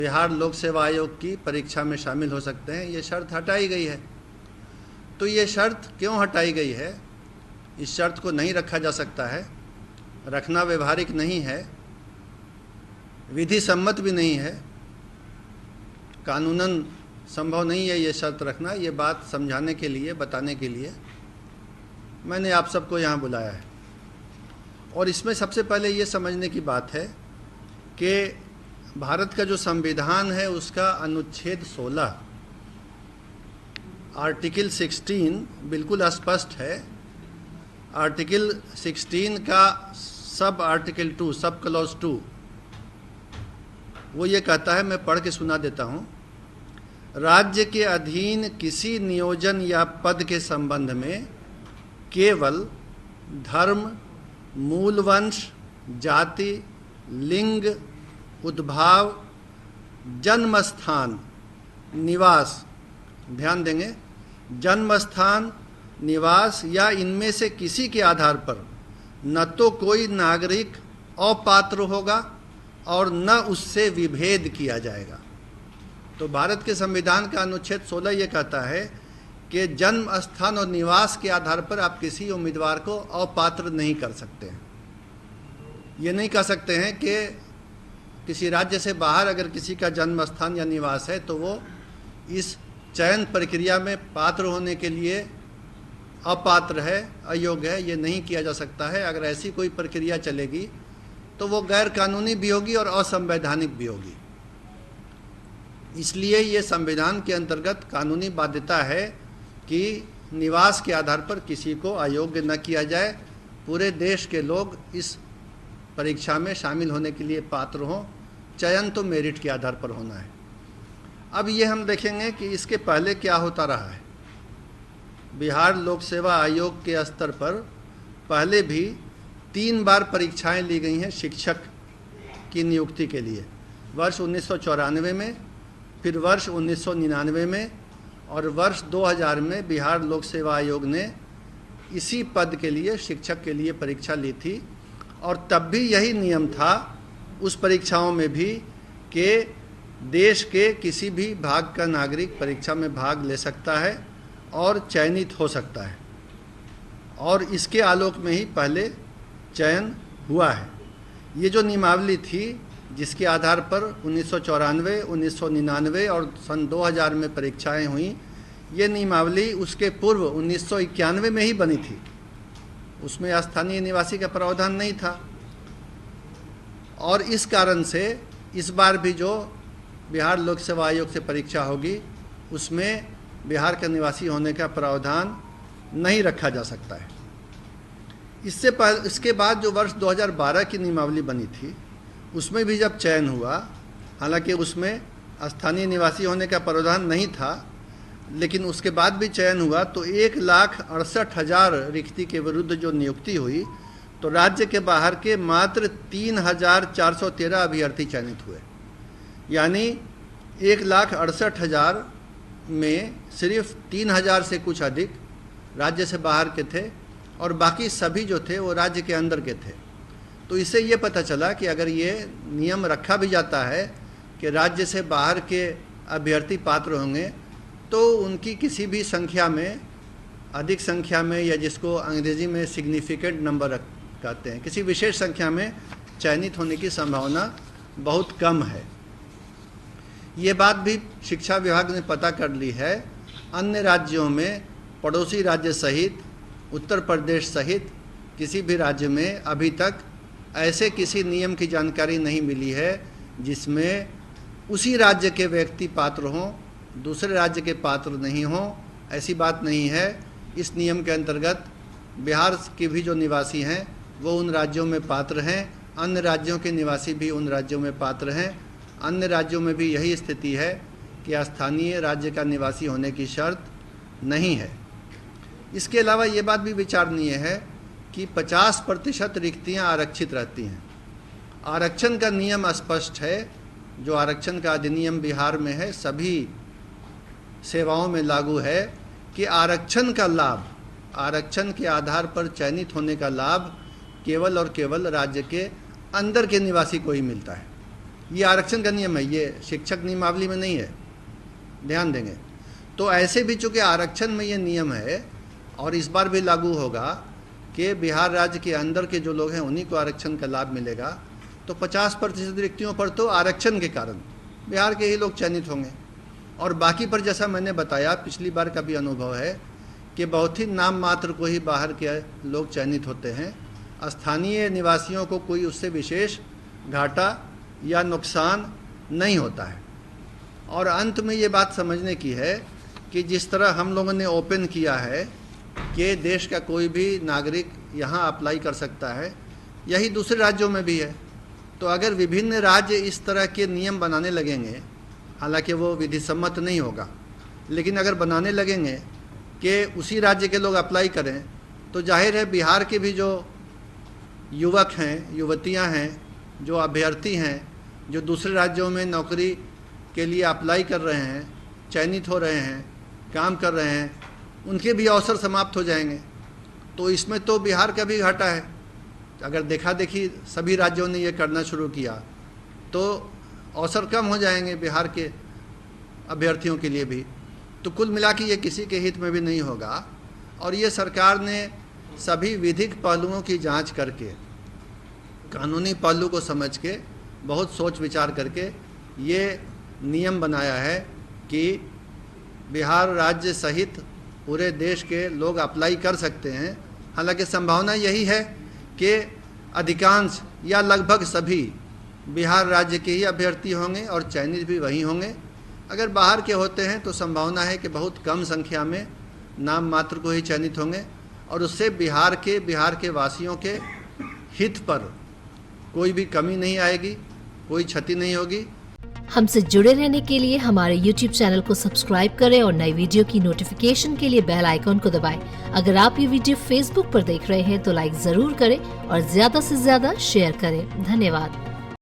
बिहार लोक सेवा आयोग की परीक्षा में शामिल हो सकते हैं, ये शर्त हटाई गई है। तो ये शर्त क्यों हटाई गई है? इस शर्त को नहीं रखा जा सकता है, रखना व्यवहारिक नहीं है, विधि सम्मत भी नहीं है, कानूनन संभव नहीं है ये शर्त रखना। ये बात समझाने के लिए, बताने के लिए मैंने आप सबको यहाँ बुलाया है। और इसमें सबसे पहले ये समझने की बात है कि भारत का जो संविधान है उसका अनुच्छेद 16 आर्टिकल 16 बिल्कुल स्पष्ट है। आर्टिकल 16 का सब आर्टिकल 2, सब क्लॉज 2, वो ये कहता है, मैं पढ़ के सुना देता हूँ। राज्य के अधीन किसी नियोजन या पद के संबंध में केवल धर्म, मूल वंश, जाति, लिंग, उद्भाव, जन्म स्थान, निवास, ध्यान देंगे, जन्म स्थान, निवास या इनमें से किसी के आधार पर न तो कोई नागरिक अपात्र होगा और न उससे विभेद किया जाएगा। तो भारत के संविधान का अनुच्छेद 16 ये कहता है कि जन्म स्थान और निवास के आधार पर आप किसी उम्मीदवार को अपात्र नहीं कर सकते हैं। ये नहीं कह सकते हैं कि किसी राज्य से बाहर अगर किसी का जन्म स्थान या निवास है तो वो इस चयन प्रक्रिया में पात्र होने के लिए अपात्र है, अयोग्य है। ये नहीं किया जा सकता है। अगर ऐसी कोई प्रक्रिया चलेगी तो वो गैर कानूनी भी होगी और असंवैधानिक भी होगी। इसलिए ये संविधान के अंतर्गत कानूनी बाध्यता है कि निवास के आधार पर किसी को अयोग्य न किया जाए। पूरे देश के लोग इस परीक्षा में शामिल होने के लिए पात्र हों। चयन तो मेरिट के आधार पर होना है। अब ये हम देखेंगे कि इसके पहले क्या होता रहा है। बिहार लोक सेवा आयोग के स्तर पर पहले भी 3 बार परीक्षाएं ली गई हैं शिक्षक की नियुक्ति के लिए। वर्ष 1994 में, फिर वर्ष 1999 में और वर्ष 2000 में बिहार लोक सेवा आयोग ने इसी पद के लिए, शिक्षक के लिए परीक्षा ली थी। और तब भी यही नियम था उस परीक्षाओं में भी कि देश के किसी भी भाग का नागरिक परीक्षा में भाग ले सकता है और चयनित हो सकता है। और इसके आलोक में ही पहले चयन हुआ है। ये जो नियमावली थी जिसके आधार पर 1994, 1999 और सन 2000 में परीक्षाएं हुई, ये नियमावली उसके पूर्व 1991 में ही बनी थी। उसमें स्थानीय निवासी का प्रावधान नहीं था। और इस कारण से इस बार भी जो बिहार लोक सेवा आयोग से परीक्षा होगी उसमें बिहार का निवासी होने का प्रावधान नहीं रखा जा सकता है। इसके बाद जो वर्ष 2012 की नियमावली बनी थी उसमें भी जब चयन हुआ, हालांकि उसमें स्थानीय निवासी होने का प्रावधान नहीं था, लेकिन उसके बाद भी चयन हुआ तो 1,68,000 रिक्ति के विरुद्ध जो नियुक्ति हुई तो राज्य के बाहर के मात्र 3,413 अभ्यर्थी चयनित हुए। यानी 1,68,000 में सिर्फ 3,000 से कुछ अधिक राज्य से बाहर के थे और बाकी सभी जो थे वो राज्य के अंदर के थे। तो इससे ये पता चला कि अगर ये नियम रखा भी जाता है कि राज्य से बाहर के अभ्यर्थी पात्र होंगे तो उनकी किसी भी संख्या में, अधिक संख्या में, या जिसको अंग्रेजी में सिग्निफिकेंट नंबर कहते हैं, किसी विशेष संख्या में चयनित होने की संभावना बहुत कम है। ये बात भी शिक्षा विभाग ने पता कर ली है। अन्य राज्यों में, पड़ोसी राज्य सहित, उत्तर प्रदेश सहित किसी भी राज्य में अभी तक ऐसे किसी नियम की जानकारी नहीं मिली है जिसमें उसी राज्य के व्यक्ति पात्र हों, दूसरे राज्य के पात्र नहीं हों। ऐसी बात नहीं है। इस नियम के अंतर्गत बिहार के भी जो निवासी हैं वो उन राज्यों में पात्र हैं, अन्य राज्यों के निवासी भी उन राज्यों में पात्र हैं। अन्य राज्यों में भी यही स्थिति है कि स्थानीय राज्य का निवासी होने की शर्त नहीं है। इसके अलावा ये बात भी विचारणीय है कि 50% रिक्तियाँ आरक्षित रहती हैं। आरक्षण का नियम स्पष्ट है। जो आरक्षण का अधिनियम बिहार में है, सभी सेवाओं में लागू है कि आरक्षण का लाभ, आरक्षण के आधार पर चयनित होने का लाभ केवल और केवल राज्य के अंदर के निवासी को ही मिलता है। ये आरक्षण का नियम है, ये शिक्षक नियमावली में नहीं है, ध्यान देंगे। तो ऐसे भी चूँकि आरक्षण में ये नियम है और इस बार भी लागू होगा कि बिहार राज्य के अंदर के जो लोग हैं उन्हीं को आरक्षण का लाभ मिलेगा, तो 50% रिक्तियों पर तो आरक्षण के कारण बिहार के ही लोग चयनित होंगे, और बाकी पर जैसा मैंने बताया पिछली बार का भी अनुभव है कि बहुत ही नाम मात्र को ही बाहर के लोग चयनित होते हैं, स्थानीय निवासियों को कोई उससे विशेष घाटा या नुकसान नहीं होता है। और अंत में ये बात समझने की है कि जिस तरह हम लोगों ने ओपन किया है कि देश का कोई भी नागरिक यहाँ अप्लाई कर सकता है, यही दूसरे राज्यों में भी है। तो अगर विभिन्न राज्य इस तरह के नियम बनाने लगेंगे, हालांकि वो विधि सम्मत नहीं होगा, लेकिन अगर बनाने लगेंगे कि उसी राज्य के लोग अप्लाई करें, तो जाहिर है बिहार के भी जो युवक हैं, युवतियां हैं, जो अभ्यर्थी हैं, जो दूसरे राज्यों में नौकरी के लिए अप्लाई कर रहे हैं, चयनित हो रहे हैं, काम कर रहे हैं, उनके भी अवसर समाप्त हो जाएंगे। तो इसमें तो बिहार का भी घाटा है। अगर देखा देखी सभी राज्यों ने ये करना शुरू किया तो अवसर कम हो जाएंगे बिहार के अभ्यर्थियों के लिए भी। तो कुल मिला के ये किसी के हित में भी नहीं होगा, और ये सरकार ने सभी विधिक पहलुओं की जांच करके, कानूनी पहलू को समझ के, बहुत सोच विचार करके ये नियम बनाया है कि बिहार राज्य सहित पूरे देश के लोग अप्लाई कर सकते हैं। हालांकि संभावना यही है कि अधिकांश या लगभग सभी बिहार राज्य के ही अभ्यर्थी होंगे और चयनित भी वही होंगे। अगर बाहर के होते हैं तो संभावना है कि बहुत कम संख्या में नाम मात्र को ही चयनित होंगे, और उससे बिहार के वासियों के हित पर कोई भी कमी नहीं आएगी, कोई क्षति नहीं होगी। हमसे जुड़े रहने के लिए हमारे YouTube चैनल को सब्सक्राइब करें और नई वीडियो की नोटिफिकेशन के लिए बेल आइकॉन को दबाएं। अगर आप ये वीडियो Facebook पर देख रहे हैं तो लाइक जरूर करें और ज्यादा से ज्यादा शेयर करें। धन्यवाद।